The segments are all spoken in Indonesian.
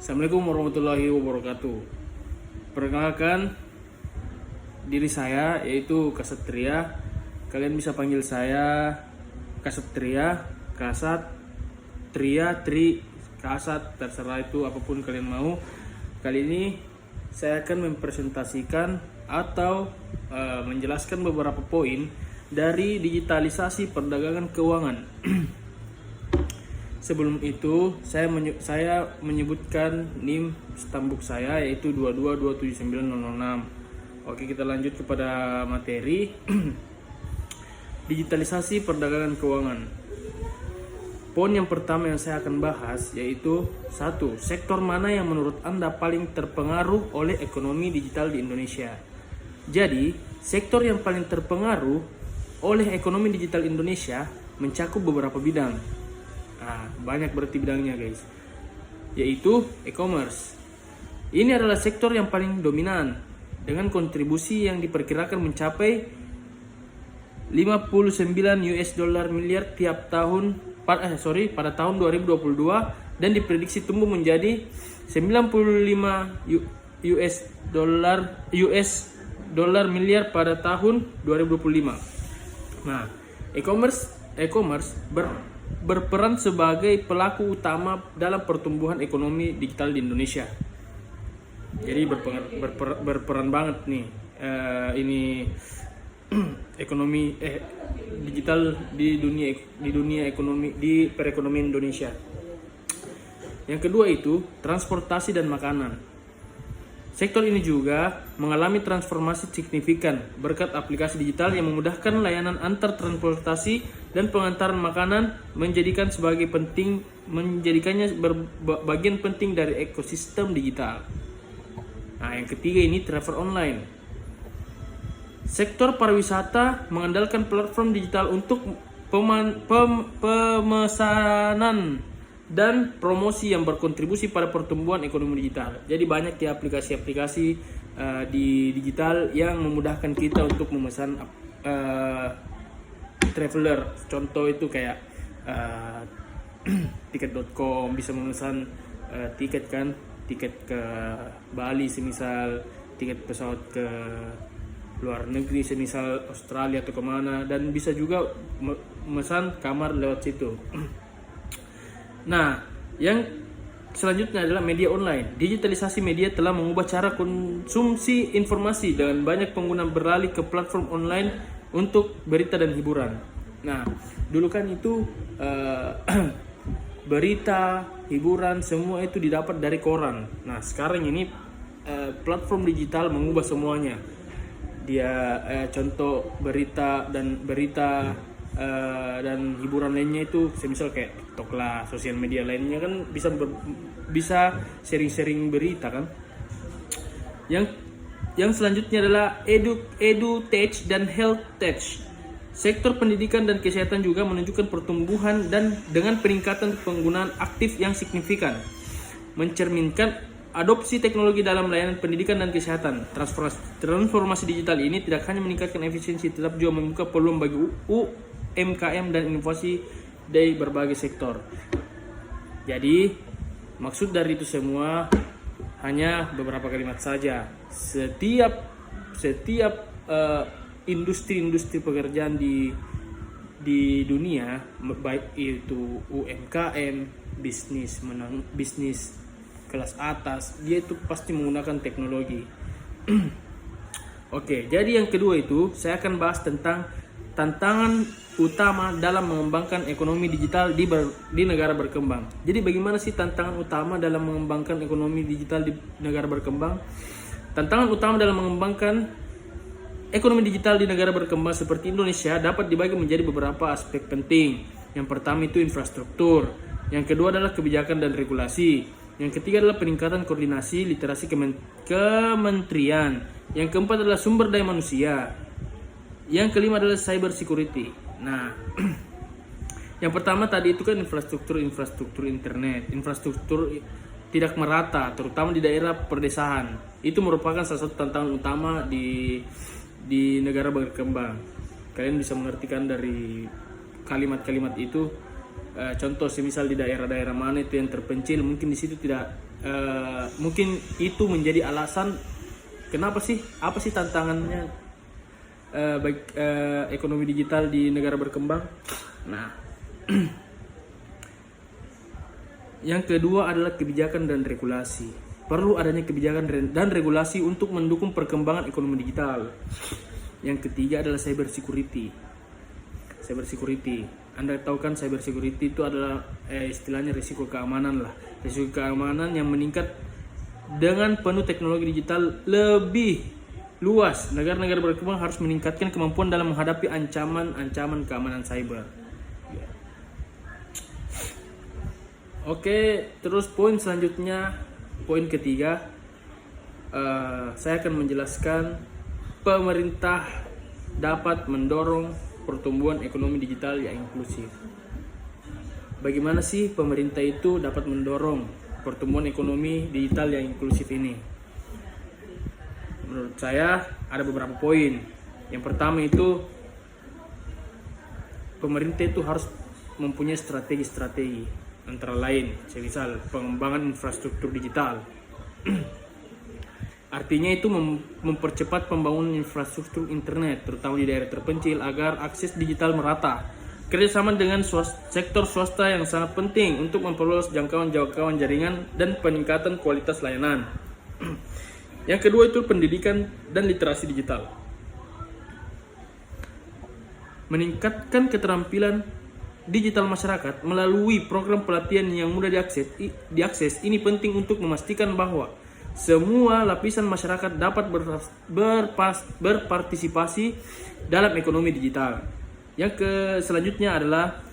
Assalamualaikum warahmatullahi wabarakatuh. Perkenalkan diri saya yaitu Kasatria. Kalian bisa panggil saya Kasatria, Kasat, Tria, Tri, Kasat, terserah itu apapun kalian mau. Kali ini saya akan mempresentasikan atau menjelaskan beberapa poin dari digitalisasi perdagangan keuangan. Sebelum itu, saya menyebutkan NIM stambuk saya yaitu 2227906. Oke, kita lanjut kepada materi. Digitalisasi perdagangan keuangan. Poin yang pertama yang saya akan bahas yaitu 1. Sektor mana yang menurut Anda paling terpengaruh oleh ekonomi digital di Indonesia? Jadi, sektor yang paling terpengaruh oleh ekonomi digital Indonesia mencakup beberapa bidang. Banyak berarti bidangnya guys, yaitu e-commerce. Ini adalah sektor yang paling dominan dengan kontribusi yang diperkirakan mencapai 59 US dollar miliar tiap tahun pada tahun 2022 dan diprediksi tumbuh menjadi 95 US dollar miliar pada tahun 2025. Nah, e-commerce berperan sebagai pelaku utama dalam pertumbuhan ekonomi digital di Indonesia. Jadi berperan banget nih ini ekonomi digital di dunia ekonomi, di perekonomian Indonesia. Yang kedua itu transportasi dan makanan. Sektor ini juga mengalami transformasi signifikan berkat aplikasi digital yang memudahkan layanan antar transportasi dan pengantaran makanan, menjadikannya bagian penting dari ekosistem digital. Nah, yang ketiga ini travel online. Sektor pariwisata mengandalkan platform digital untuk pemesanan dan promosi yang berkontribusi pada pertumbuhan ekonomi digital. Jadi banyak ya aplikasi-aplikasi di digital yang memudahkan kita untuk memesan traveler. Contoh itu kayak tiket.com, bisa memesan tiket ke Bali semisal, tiket pesawat ke luar negeri semisal Australia atau kemana, dan bisa juga memesan kamar lewat situ. Nah, yang selanjutnya adalah media online. Digitalisasi media telah mengubah cara konsumsi informasi dengan banyak pengguna beralih ke platform online untuk berita dan hiburan. Nah, dulu kan itu berita, hiburan, semua itu didapat dari koran. Nah, sekarang ini platform digital mengubah semuanya. Dia contoh berita dan hiburan lainnya itu semisal kayak TikTok lah, sosial media lainnya kan bisa sharing-sharing berita kan. Yang selanjutnya adalah EduTech dan HealthTech. Sektor pendidikan dan kesehatan juga menunjukkan pertumbuhan dan dengan peningkatan penggunaan aktif yang signifikan, mencerminkan adopsi teknologi dalam layanan pendidikan dan kesehatan. Transformasi digital ini tidak hanya meningkatkan efisiensi, tetapi juga membuka peluang bagi UMKM dan inovasi dari berbagai sektor. Jadi, maksud dari itu semua hanya beberapa kalimat saja. Setiap industri pekerjaan di dunia, baik itu UMKM, bisnis kelas atas, dia itu pasti menggunakan teknologi. Oke, jadi yang kedua itu saya akan bahas tentang tantangan utama dalam mengembangkan ekonomi digital di negara berkembang. Jadi bagaimana sih tantangan utama dalam mengembangkan ekonomi digital di negara berkembang? Tantangan utama dalam mengembangkan ekonomi digital di negara berkembang seperti Indonesia dapat dibagi menjadi beberapa aspek penting. Yang pertama itu infrastruktur, yang kedua adalah kebijakan dan regulasi, yang ketiga adalah peningkatan koordinasi literasi kementerian, yang keempat adalah sumber daya manusia, yang kelima adalah cyber security. Nah, yang pertama tadi itu kan infrastruktur internet, infrastruktur tidak merata, terutama di daerah perdesaan. Itu merupakan salah satu tantangan utama di negara berkembang. Kalian bisa mengertikan dari kalimat-kalimat itu. Contoh semisal di daerah-daerah mana itu yang terpencil, mungkin di situ tidak mungkin itu menjadi alasan kenapa sih, apa sih tantangannya bagi ekonomi digital di negara berkembang. Nah, yang kedua adalah kebijakan dan regulasi. Perlu adanya kebijakan dan regulasi untuk mendukung perkembangan ekonomi digital. Yang ketiga adalah cyber security. Cyber security, Anda tahu kan cyber security itu adalah istilahnya risiko keamanan lah. Risiko keamanan yang meningkat dengan penuh teknologi digital lebih luas. Negara-negara berkembang harus meningkatkan kemampuan dalam menghadapi ancaman keamanan cyber. Oke, terus poin selanjutnya, poin ketiga, saya akan menjelaskan pemerintah dapat mendorong pertumbuhan ekonomi digital yang inklusif. Bagaimana sih pemerintah itu dapat mendorong pertumbuhan ekonomi digital yang inklusif ini? Menurut saya ada beberapa poin. Yang pertama itu pemerintah itu harus mempunyai strategi-strategi, antara lain semisal pengembangan infrastruktur digital. Artinya itu mempercepat pembangunan infrastruktur internet terutama di daerah terpencil agar akses digital merata. Kerjasama dengan sektor swasta yang sangat penting untuk memperluas jangkauan jaringan dan peningkatan kualitas layanan. Yang kedua itu pendidikan dan literasi digital. Meningkatkan keterampilan digital masyarakat melalui program pelatihan yang mudah diakses ini penting untuk memastikan bahwa semua lapisan masyarakat dapat berpartisipasi dalam ekonomi digital. Yang selanjutnya adalah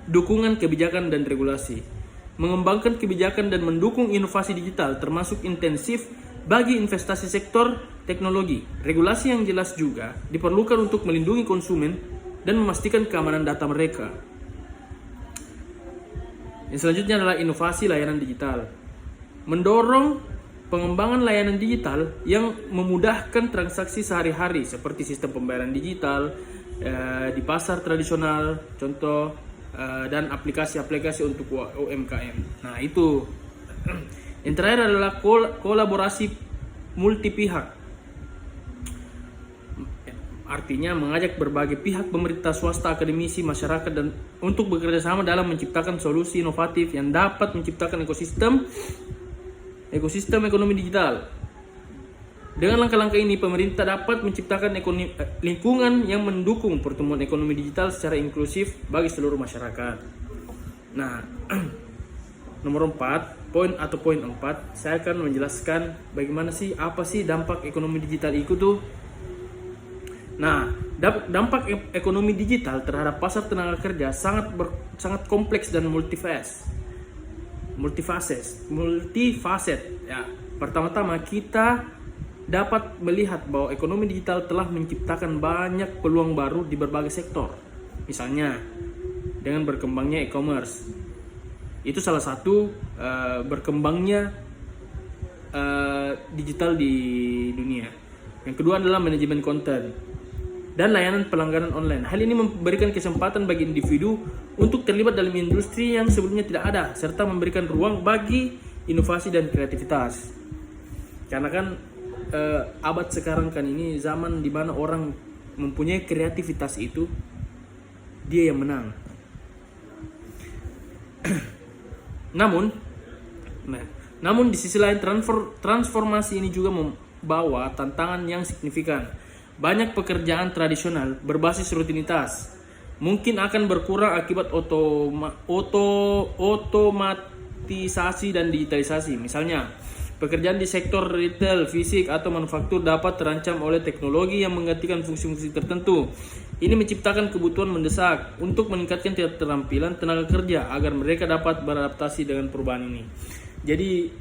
dukungan kebijakan dan regulasi. Mengembangkan kebijakan dan mendukung inovasi digital termasuk intensif bagi investasi sektor teknologi. Regulasi yang jelas juga diperlukan untuk melindungi konsumen dan memastikan keamanan data mereka. Yang selanjutnya adalah inovasi layanan digital. Mendorong pengembangan layanan digital yang memudahkan transaksi sehari-hari seperti sistem pembayaran digital di pasar tradisional, contoh, dan aplikasi-aplikasi untuk UMKM. Nah, itu. Yang terakhir adalah kolaborasi multi pihak. Artinya mengajak berbagai pihak, pemerintah, swasta, akademisi, masyarakat dan untuk bekerja sama dalam menciptakan solusi inovatif yang dapat menciptakan ekosistem ekonomi digital. Dengan langkah-langkah ini pemerintah dapat menciptakan lingkungan yang mendukung pertumbuhan ekonomi digital secara inklusif bagi seluruh masyarakat. Nah, nomor 4, poin 4, saya akan menjelaskan bagaimana sih, apa sih dampak ekonomi digital itu tuh. Nah, dampak ekonomi digital terhadap pasar tenaga kerja sangat kompleks dan multifaset. Ya, pertama-tama kita dapat melihat bahwa ekonomi digital telah menciptakan banyak peluang baru di berbagai sektor. Misalnya, dengan berkembangnya e-commerce, itu salah satu berkembangnya digital di dunia. Yang kedua adalah manajemen konten dan layanan pelanggaran online. Hal ini memberikan kesempatan bagi individu untuk terlibat dalam industri yang sebelumnya tidak ada, serta memberikan ruang bagi inovasi dan kreativitas. Karena kan abad sekarang kan ini zaman di mana orang mempunyai kreativitas itu, dia yang menang. Namun di sisi lain transformasi ini juga membawa tantangan yang signifikan. Banyak pekerjaan tradisional berbasis rutinitas mungkin akan berkurang akibat otomatisasi dan digitalisasi. Misalnya, pekerjaan di sektor retail, fisik, atau manufaktur dapat terancam oleh teknologi yang menggantikan fungsi-fungsi tertentu. Ini menciptakan kebutuhan mendesak untuk meningkatkan keterampilan tenaga kerja agar mereka dapat beradaptasi dengan perubahan ini. Jadi,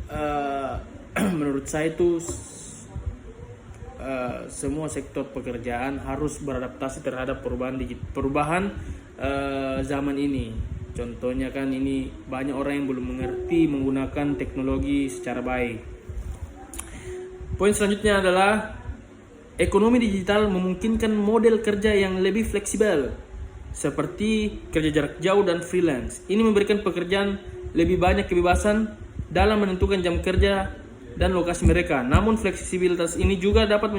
menurut saya itu semua sektor pekerjaan harus beradaptasi terhadap perubahan zaman ini. Contohnya kan ini banyak orang yang belum mengerti menggunakan teknologi secara baik. Poin selanjutnya adalah ekonomi digital memungkinkan model kerja yang lebih fleksibel seperti kerja jarak jauh dan freelance. Ini memberikan pekerjaan lebih banyak kebebasan dalam menentukan jam kerja dan lokasi mereka. Namun fleksibilitas ini juga dapat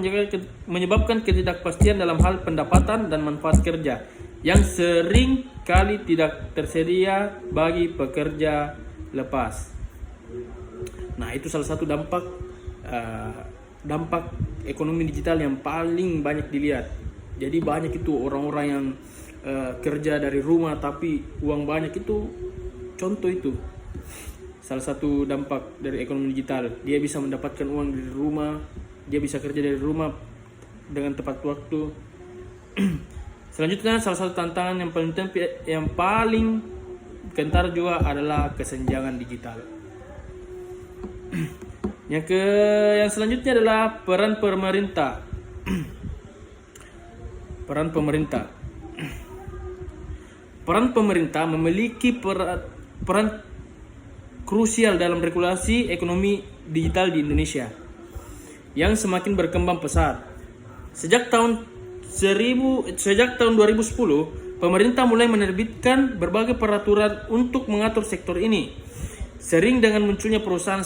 menyebabkan ketidakpastian dalam hal pendapatan dan manfaat kerja yang sering kali tidak tersedia bagi pekerja lepas. Nah, itu salah satu dampak ekonomi digital yang paling banyak dilihat. Jadi banyak itu orang-orang yang kerja dari rumah tapi uang banyak, itu contoh itu. Salah satu dampak dari ekonomi digital, dia bisa mendapatkan uang dari rumah, dia bisa kerja dari rumah dengan tepat waktu. Selanjutnya, salah satu tantangan yang paling kentar juga adalah kesenjangan digital. Yang selanjutnya adalah peran pemerintah. Peran pemerintah memiliki peran krusial dalam regulasi ekonomi digital di Indonesia yang semakin berkembang pesat. Sejak tahun 2010, pemerintah mulai menerbitkan berbagai peraturan untuk mengatur sektor ini. Sering dengan munculnya perusahaan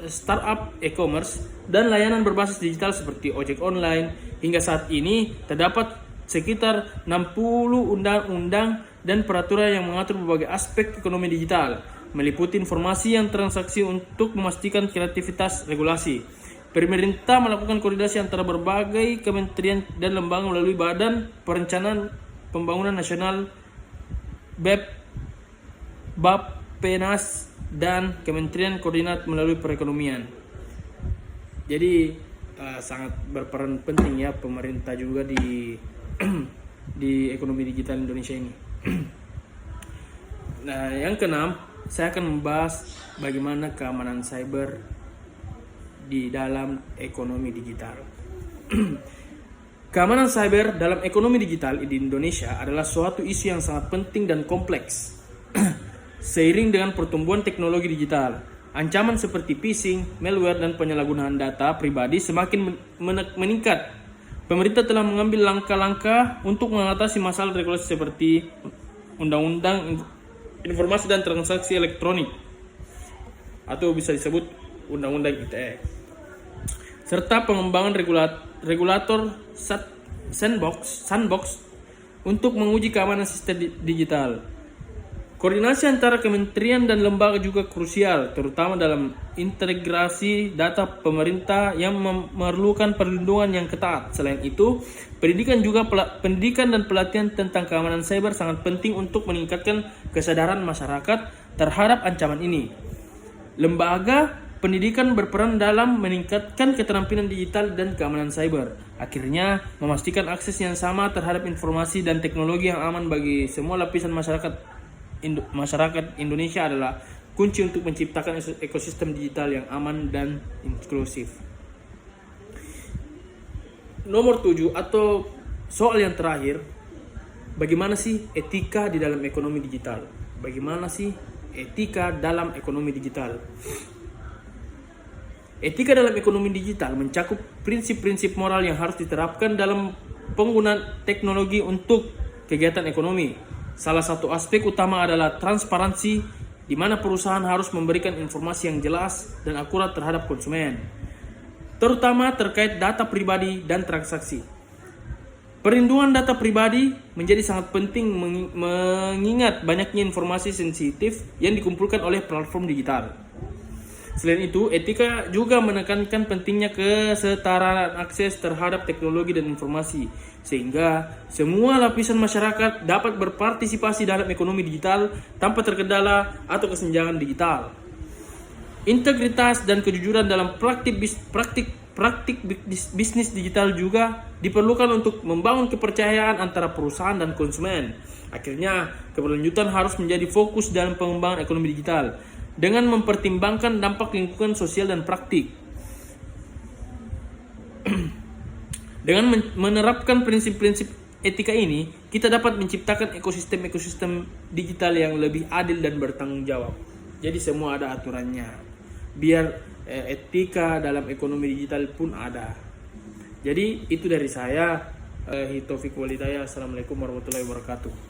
startup e-commerce dan layanan berbasis digital seperti ojek online, hingga saat ini terdapat sekitar 60 undang-undang dan peraturan yang mengatur berbagai aspek ekonomi digital, meliputi informasi yang transaksi untuk memastikan kreativitas regulasi. Pemerintah melakukan koordinasi antara berbagai kementerian dan lembaga melalui Badan Perencanaan Pembangunan Nasional, Bappenas, dan Kementerian Koordinat melalui Perekonomian. Jadi sangat berperan penting ya pemerintah juga di di ekonomi digital Indonesia ini. Nah, yang keenam, saya akan membahas bagaimana keamanan cyber di dalam ekonomi digital. Keamanan cyber dalam ekonomi digital di Indonesia adalah suatu isu yang sangat penting dan kompleks. Seiring dengan pertumbuhan teknologi digital, ancaman seperti phishing, malware, dan penyalahgunaan data pribadi semakin meningkat. Pemerintah telah mengambil langkah-langkah untuk mengatasi masalah regulasi seperti Undang-Undang Informasi dan Transaksi Elektronik atau bisa disebut Undang-Undang ITE, serta pengembangan regulator sandbox untuk menguji keamanan sistem digital. Koordinasi antara kementerian dan lembaga juga krusial, terutama dalam integrasi data pemerintah yang memerlukan perlindungan yang ketat. Selain itu, pendidikan dan pelatihan tentang keamanan cyber sangat penting untuk meningkatkan kesadaran masyarakat terhadap ancaman ini. Lembaga pendidikan berperan dalam meningkatkan keterampilan digital dan keamanan cyber. Akhirnya, memastikan akses yang sama terhadap informasi dan teknologi yang aman bagi semua lapisan masyarakat Indonesia adalah kunci untuk menciptakan ekosistem digital yang aman dan inklusif. Nomor 7 atau soal yang terakhir, bagaimana sih etika di dalam ekonomi digital? Bagaimana sih etika dalam ekonomi digital? Etika dalam ekonomi digital mencakup prinsip-prinsip moral yang harus diterapkan dalam penggunaan teknologi untuk kegiatan ekonomi. Salah satu aspek utama adalah transparansi, di mana perusahaan harus memberikan informasi yang jelas dan akurat terhadap konsumen, terutama terkait data pribadi dan transaksi. Perlindungan data pribadi menjadi sangat penting mengingat banyaknya informasi sensitif yang dikumpulkan oleh platform digital. Selain itu, etika juga menekankan pentingnya kesetaraan akses terhadap teknologi dan informasi, sehingga semua lapisan masyarakat dapat berpartisipasi dalam ekonomi digital tanpa terkendala atau kesenjangan digital. Integritas dan kejujuran dalam praktik bisnis digital juga diperlukan untuk membangun kepercayaan antara perusahaan dan konsumen. Akhirnya, keberlanjutan harus menjadi fokus dalam pengembangan ekonomi digital dengan mempertimbangkan dampak lingkungan sosial dan praktik. Dengan menerapkan prinsip-prinsip etika ini, kita dapat menciptakan ekosistem digital yang lebih adil dan bertanggung jawab. Jadi semua ada aturannya. Biar etika dalam ekonomi digital pun ada. Jadi itu dari saya, Hitofik Walidaya. Assalamualaikum warahmatullahi wabarakatuh.